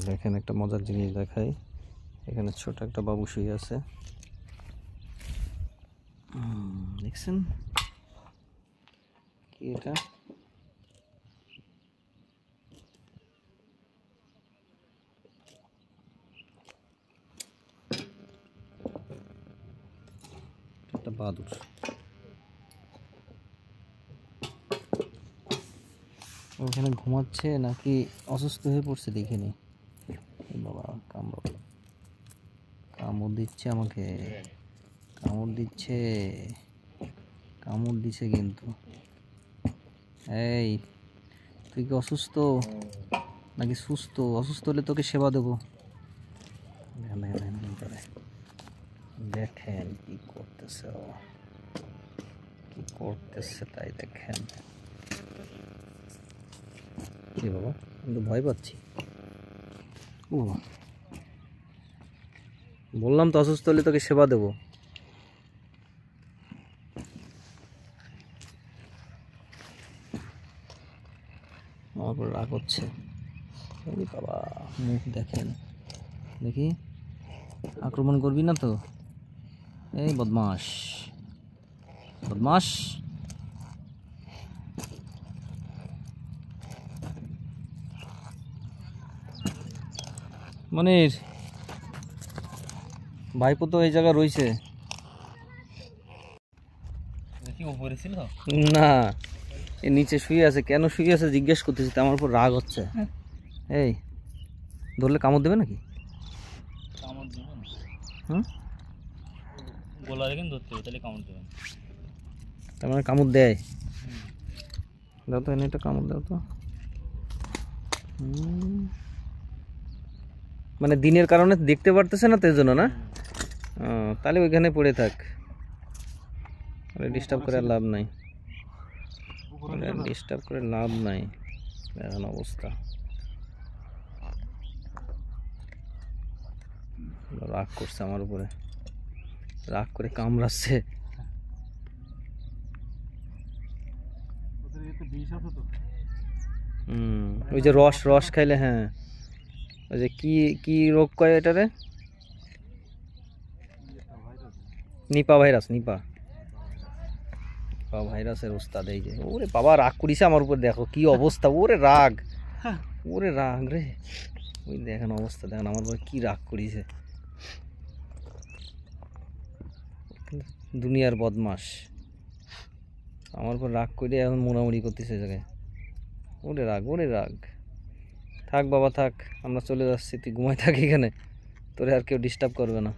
দেখেন একটা মজার জিনিস দেখাই। এখানে ছোট একটা বাবু শুয়ে আছে, দেখছেন কি এটা? একটা বাদুড়। ওখানে ঘুমাচ্ছে নাকি অসুস্থ হয়ে পড়ছে দেখিনি। বাবা কামড় দিচ্ছে আমাকে, কামড় দিচ্ছে কিন্তু। এই তুই কি অসুস্থ নাকি সুস্থ? অসুস্থ হলে তোকে সেবা দেবো। দেখেন কি করতেছে তাই দেখেন। কি বাবা, আমি তো ভয় পাচ্ছি। ও বললাম তো অসুস্থ হলে তোকে সেবা দেবো। আমার উপর রাগ হচ্ছে। বাবা মুখ দেখেন, দেখি আক্রমণ করবি না তো? এই বদমাস বদমাস। মনির ভাইপো তো এই জায়গা রয়েছে না, এ নিচে শুয়ে আছে। কেন শুয়ে আছে জিজ্ঞেস করতেছি, আমার উপর রাগ হচ্ছে। এই ধরলে কামড় দেবে নাকি? কামড় দেবে না। হুম, গলা রেখে ধরতে হবে, তাহলে কামড় দেবে। তার মানে কামড় দেয়? দাও তো, এনে একটা কামড় দাও তো। মানে দিনের কারণে দেখতে পারতেছে না তো, এই জন্য না? তাহলে ওইখানে পড়ে থাক, ডিস্টার্ব করে লাভ নাই, ডিস্টার্ব করে লাভ নাই। এখন অবস্থা রাগ করছে আমার উপরে, রাগ করে কামড়াচ্ছে। ওই যে রস খাইলে, হ্যাঁ ওই যে কি রোগ কয় এটারে? নিপা ভাইরাসের ওস্তাদ। এই যে ওরে বাবা রাগ করিছে আমার উপর, দেখো কি অবস্থা। ওরে রাগ রে, ওই দেখেন অবস্থা, দেখেন আমার উপর কি রাগ করিছে। দুনিয়ার বদমাস আমার উপর রাগ করে এখন মোড়ামুড়ি করতেছে জায়গায়। ওরে রাগ। থাক বাবা থাক, আমরা চলে যাচ্ছি, তুই ঘুমাই থাক এখানে, তোরে আর কেউ ডিস্টার্ব করবে না।